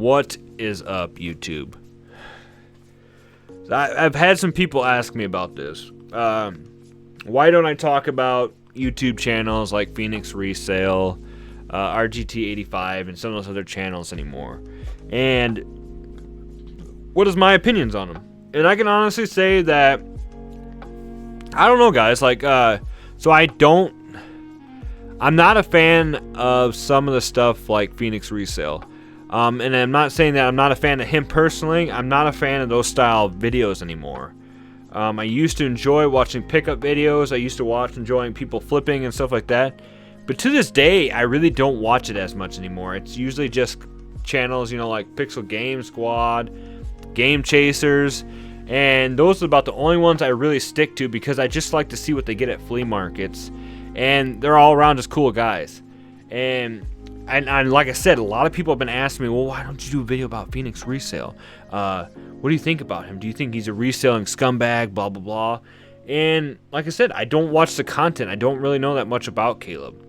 What is up, YouTube? I've had some people ask me about this. Why don't I talk about YouTube channels like Phoenix Resale, RGT85, and some of those other channels anymore? And what is my opinions on them? And I can honestly say that I don't know, guys. I'm not a fan of some of the stuff like Phoenix Resale. And I'm not saying that I'm not a fan of him personally. I'm not a fan of those style videos anymore. I used to enjoy watching pickup videos. I used to enjoying people flipping and stuff like that. But to this day, I really don't watch it as much anymore. It's usually just channels, like Pixel Game Squad, Game Chasers, and those are about the only ones I really stick to because I just like to see what they get at flea markets. And they're all around just cool guys. And like I said, a lot of people have been asking me, well, why don't you do a video about Phoenix Resale? What do you think about him? Do you think he's a reselling scumbag, blah, blah, blah? And like I said, I don't watch the content. I don't really know that much about Caleb.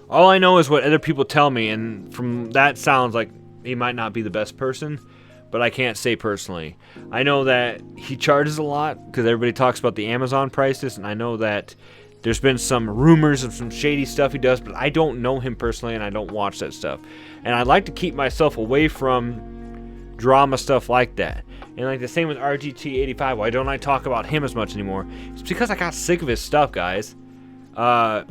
All I know is what other people tell me, and from that sounds like he might not be the best person, but I can't say personally. I know that he charges a lot because everybody talks about the Amazon prices, and I know that there's been some rumors of some shady stuff he does, but I don't know him personally, and I don't watch that stuff. And I like to keep myself away from drama stuff like that. And like the same with RGT85, why don't I talk about him as much anymore? It's because I got sick of his stuff, guys. I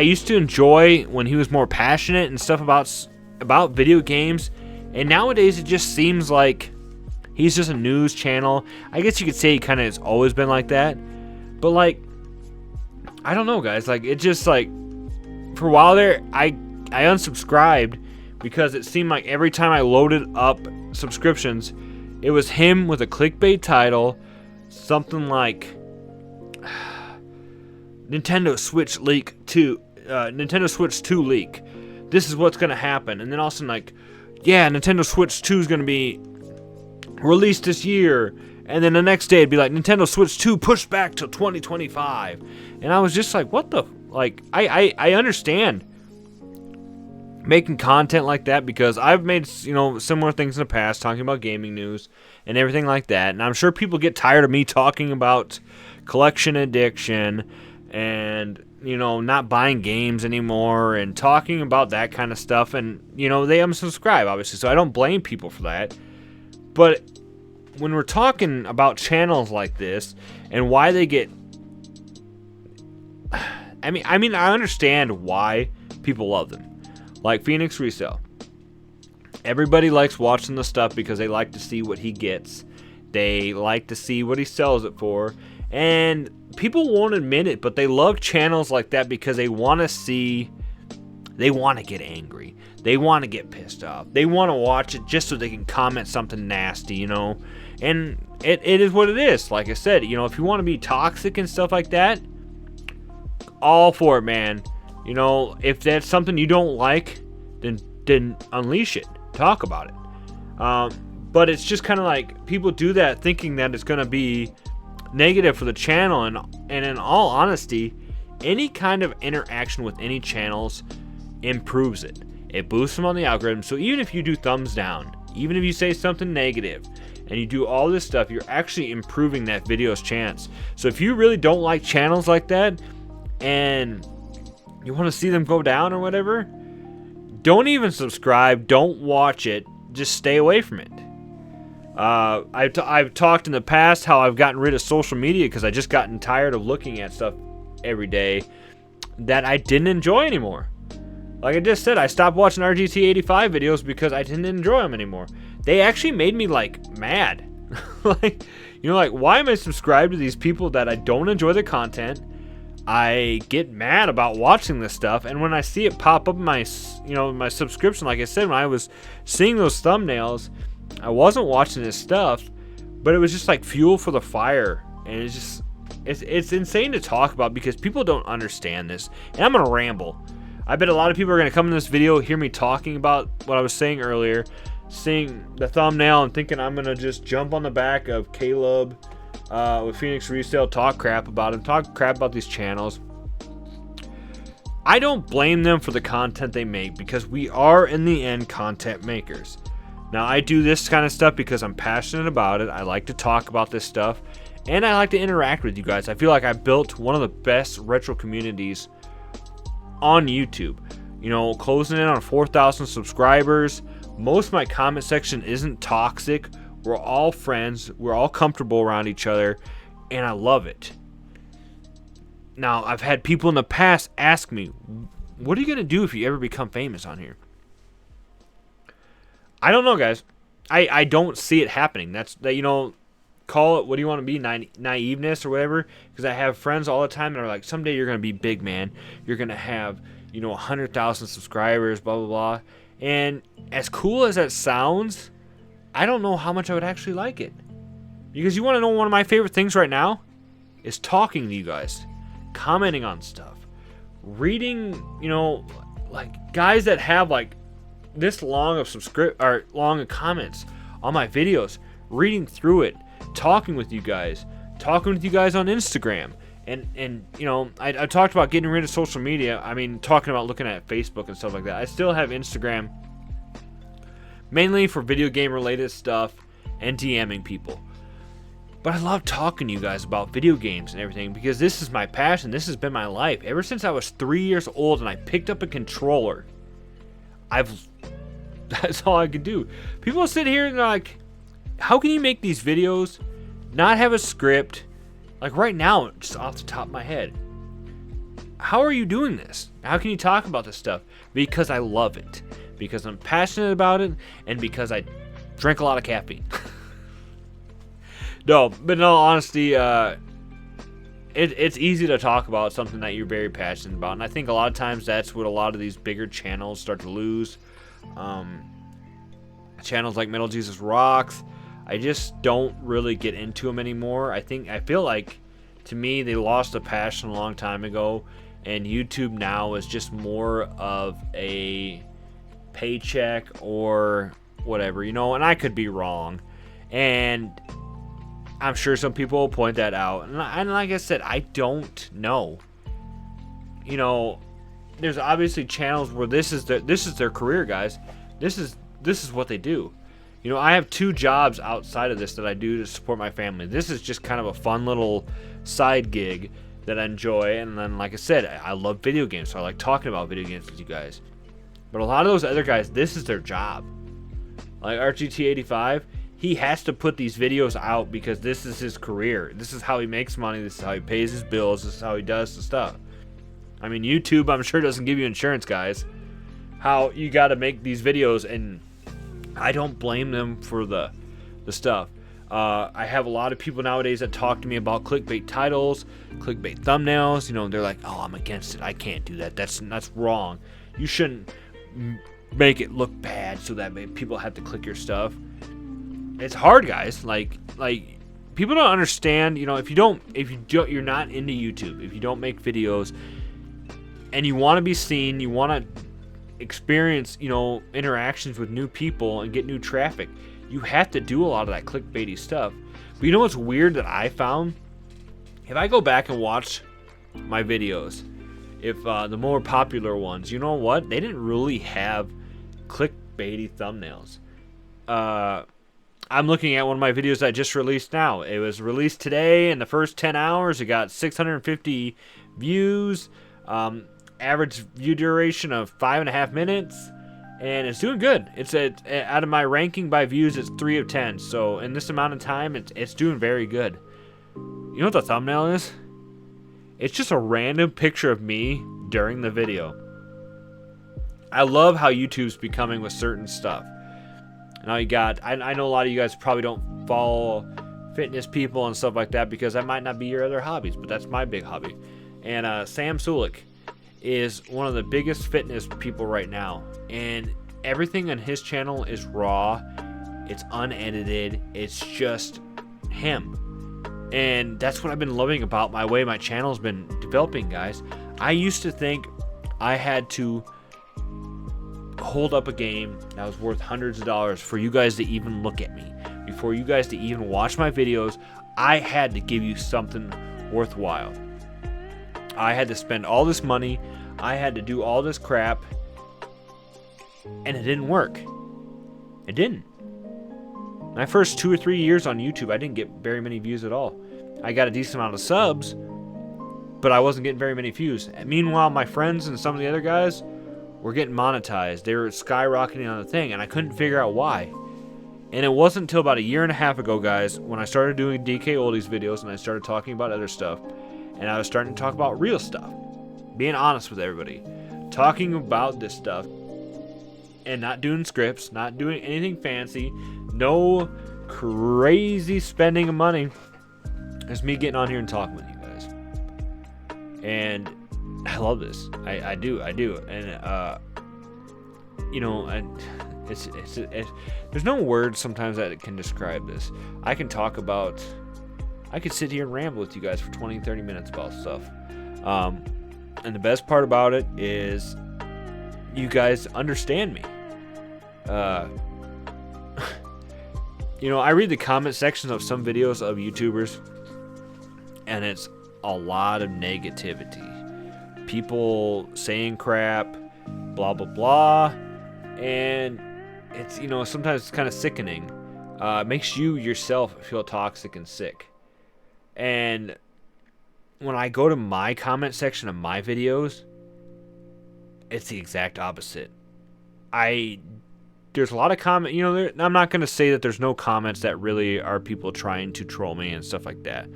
used to enjoy when he was more passionate and stuff about video games, and nowadays it just seems like he's just a news channel. I guess you could say he kind of has always been like that, but like, I don't know, guys. Like, it just like, for a while there, I unsubscribed because it seemed like every time I loaded up subscriptions, it was him with a clickbait title, something like Nintendo Switch 2 leak. This is what's gonna happen, and then all of a sudden, like, yeah, Nintendo Switch 2 is gonna be released this year. And then the next day it'd be like, Nintendo Switch 2 pushed back till 2025. And I was just like, what the? Like, I understand making content like that because I've made, similar things in the past, talking about gaming news and everything like that. And I'm sure people get tired of me talking about collection addiction and, not buying games anymore and talking about that kind of stuff. And, they unsubscribe, obviously. So I don't blame people for that. But when we're talking about channels like this and why they get, I understand why people love them. Like Phoenix Resale. Everybody likes watching the stuff because they like to see what he gets. They like to see what he sells it for. And people won't admit it, but they love channels like that because they want to get angry. They want to get pissed off. They want to watch it just so they can comment something nasty, And it is what it is. Like I said, if you want to be toxic and stuff like that, all for it, man. If that's something you don't like, then unleash it. Talk about it. But it's just kind of like people do that thinking that it's going to be negative for the channel. And in all honesty, any kind of interaction with any channels improves it. It boosts them on the algorithm. So even if you do thumbs down, even if you say something negative, and you do all this stuff, you're actually improving that video's chance. So if you really don't like channels like that, and you want to see them go down or whatever, don't even subscribe, don't watch it, just stay away from it. I've talked in the past how I've gotten rid of social media because I just gotten tired of looking at stuff every day that I didn't enjoy anymore. Like I just said, I stopped watching RGT85 videos because I didn't enjoy them anymore. They actually made me, mad. Why am I subscribed to these people that I don't enjoy their content? I get mad about watching this stuff, and when I see it pop up in my subscription, like I said, when I was seeing those thumbnails, I wasn't watching this stuff, but it was just like fuel for the fire, and it's insane to talk about because people don't understand this, and I'm gonna ramble. I bet a lot of people are going to come in this video, hear me talking about what I was saying earlier, seeing the thumbnail and thinking I'm going to just jump on the back of Caleb with Phoenix Resale, talk crap about him, talk crap about these channels. I don't blame them for the content they make, because we are in the end content makers. Now, I do this kind of stuff because I'm passionate about it. I like to talk about this stuff, and I like to interact with you guys. I feel like I built one of the best retro communities on YouTube. You know, closing in on 4,000 subscribers. Most of my comment section isn't toxic. We're all friends. We're all comfortable around each other, and I love it. Now, I've had people in the past ask me, what are you going to do if you ever become famous on here? I don't know, guys. I don't see it happening. You know, call it, what do you want to be, naiveness or whatever? Because I have friends all the time that are like, someday you're going to be big, man. You're going to have, you know, 100,000 subscribers, blah, blah, blah. And as cool as that sounds, I don't know how much I would actually like it. Because you want to know one of my favorite things right now? Is talking to you guys. Commenting on stuff. Reading, you know, like guys that have like this long of long of comments on my videos, reading through it, talking with you guys on Instagram, and you know, I talked about getting rid of social media. I mean, talking about looking at Facebook and stuff like that. I still have Instagram mainly for video game related stuff and DMing people, but I love talking to you guys about video games and everything, because this is my passion. This has been my life ever since I was 3 years old and I picked up a controller. That's all I could do. People sit here and they're like, how can you make these videos, not have a script? Like right now, just off the top of my head, how are you doing this? How can you talk about this stuff? Because I love it. Because I'm passionate about it, and because I drink a lot of caffeine. No, but in all honesty, it's easy to talk about something that you're very passionate about, and I think a lot of times that's what a lot of these bigger channels start to lose. Channels like Metal Jesus Rocks, I just don't really get into them anymore. I feel like, to me, they lost a passion a long time ago, and YouTube now is just more of a paycheck or whatever, you know, and I could be wrong, and I'm sure some people will point that out, and like I said, I don't know. You know, there's obviously channels where this is their career, guys. This is what they do. You know, I have 2 jobs outside of this that I do to support my family. This is just kind of a fun little side gig that I enjoy, and then, like I said, I love video games, so I like talking about video games with you guys. But a lot of those other guys, this is their job. Like RGT85, he has to put these videos out because this is his career. This is how he makes money. This is how he pays his bills. This is how he does the stuff. I mean, YouTube, I'm sure, doesn't give you insurance, guys. How you got to make these videos, and I don't blame them for the stuff. I have a lot of people nowadays that talk to me about clickbait titles, clickbait thumbnails. You know, they're like, "Oh, I'm against it. I can't do that. That's wrong. You shouldn't make it look bad so that people have to click your stuff." It's hard, guys. Like people don't understand. You know, if you're not into YouTube, if you don't make videos, and you want to be seen, you want to experience, you know, interactions with new people and get new traffic, you have to do a lot of that clickbaity stuff. But you know what's weird that I found? If I go back and watch my videos, if the more popular ones, you know what? They didn't really have clickbaity thumbnails. I'm looking at one of my videos I just released now. It was released today. In the first 10 hours, it got 650 views. Average view duration of 5.5 minutes, and it's doing good. It's out of my ranking by views, it's 3 of 10. So in this amount of time, it's doing very good. You know what the thumbnail is? It's just a random picture of me during the video. I love how YouTube's becoming with certain stuff. Now you got, I know a lot of you guys probably don't follow fitness people and stuff like that because that might not be your other hobbies, but that's my big hobby. And Sam Sulik is one of the biggest fitness people right now, and everything on his channel is raw, it's unedited, it's just him. And that's what I've been loving about my way my channel's been developing, guys. I used to think I had to hold up a game that was worth hundreds of dollars for you guys to even look at me, before you guys to even watch my videos. I had to give you something worthwhile. I had to spend all this money. I had to do all this crap. And it didn't work. It didn't. My first 2 or 3 years on YouTube, I didn't get very many views at all. I got a decent amount of subs, but I wasn't getting very many views. And meanwhile, my friends and some of the other guys were getting monetized. They were skyrocketing on the thing, and I couldn't figure out why. And it wasn't until about 1.5 years ago, guys, when I started doing DKOldies videos and I started talking about other stuff, and I was starting to talk about real stuff, being honest with everybody, talking about this stuff, and not doing scripts, not doing anything fancy, no crazy spending of money. It's me getting on here and talking with you guys. And I love this. I do. And, you know, it's there's no words sometimes that can describe this. I could sit here and ramble with you guys for 20, 30 minutes about stuff. And the best part about it is you guys understand me. You know, I read the comment sections of some videos of YouTubers, and it's a lot of negativity. People saying crap, blah, blah, blah. And it's, you know, sometimes it's kind of sickening. It makes you yourself feel toxic and sick. And when I go to my comment section of my videos, it's the exact opposite. There's a lot of comment, you know, I'm not going to say that there's no comments that really are people trying to troll me and stuff like that.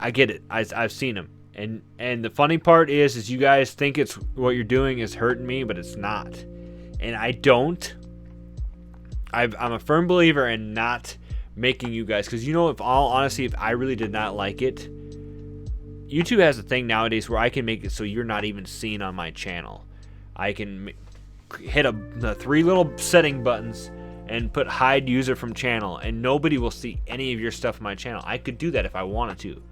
I get it. I've seen them. And the funny part is you guys think it's what you're doing is hurting me, but it's not. And I don't. I'm a firm believer in not making you guys, because, you know, if all honesty, if I really did not like it, YouTube has a thing nowadays where I can make it so you're not even seen on my channel. I can hit the 3 little setting buttons and put hide user from channel, and nobody will see any of your stuff on my channel. I could do that if I wanted to,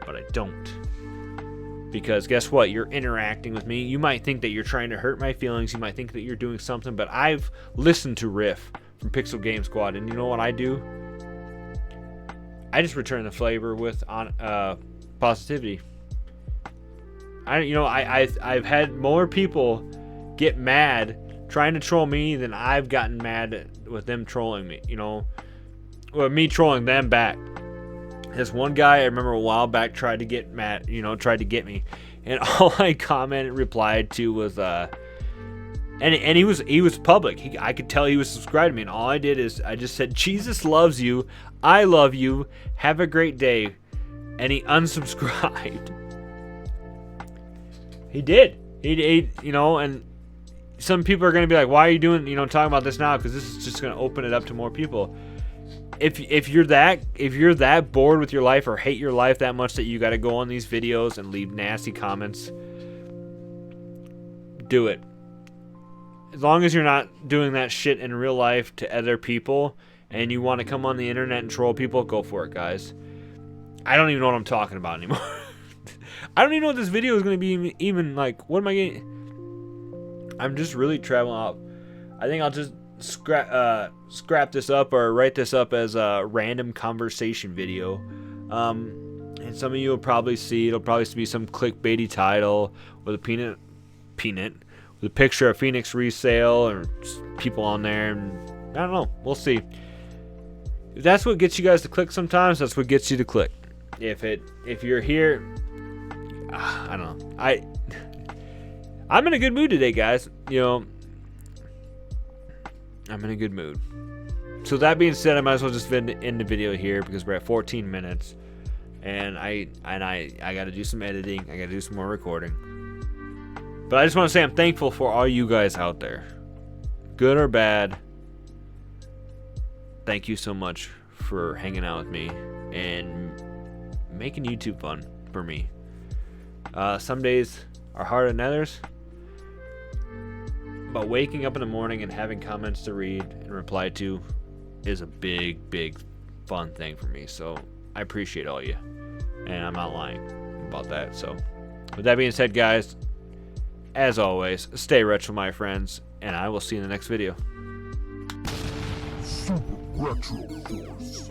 but I don't. Because guess what? You're interacting with me. You might think that you're trying to hurt my feelings. You might think that you're doing something, but I've listened to Riff from Pixel Game Squad, and you know what I do? I just return the flavor with positivity. I've had more people get mad trying to troll me than I've gotten mad with them trolling me, you know, or me trolling them back. This one guy I remember a while back tried to get mad, you know, tried to get me, and all I replied to was and he was public. I could tell he was subscribed to me, and all I did is I just said, Jesus loves you, I love you, have a great day, and he unsubscribed. He did, you know, and some people are going to be like, why are you doing, you know, talking about this now? Because this is just going to open it up to more people. If you're that bored with your life or hate your life that much that you got to go on these videos and leave nasty comments, do it. As long as you're not doing that shit in real life to other people and you want to come on the internet and troll people, go for it, guys. I don't even know what I'm talking about anymore. I don't even know what this video is going to be even like. What am I getting? I'm just really traveling out. I think I'll just scrap this up or write this up as a random conversation video. And some of you will probably see, it'll probably be some clickbaity title with a peanut with a picture of Phoenix Resale or people on there, and I don't know, we'll see. If that's what gets you guys to click sometimes, that's what gets you to click. If you're here, I don't know. I'm in a good mood today, guys. You know, I'm in a good mood. So that being said, I might as well just end the video here because we're at 14 minutes, and I got to do some editing. I got to do some more recording. But I just want to say I'm thankful for all you guys out there, good or bad. Thank you so much for hanging out with me and making YouTube fun for me. Some days are harder than others. But waking up in the morning and having comments to read and reply to is a big, big fun thing for me. So I appreciate all you. And I'm not lying about that. So with that being said, guys, as always, stay retro, my friends. And I will see you in the next video. Super Retro Force.